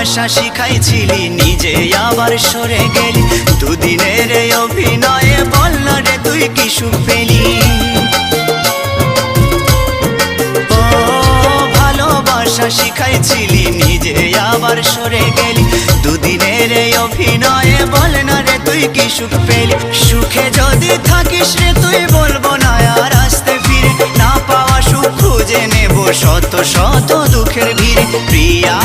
ভালোবাসা শিখাইছিলি নিজে আবার সরে গেলি দুদিনের এই অভিনয়ে বল না রে তুই কি সুখ পেলি ও ভালোবাসা শিখাইছিলি নিজে আবার সরে গেলি দুদিনের এই অভিনয়ে বল না রে তুই কি সুখ পেলি সুখে যদি থাকিস রে তুই বলবো না আর আসতে ফিরে না পাওয়া সুখ খুঁজে নেব শত শত দুঃখের ভিড়ে প্রিয়া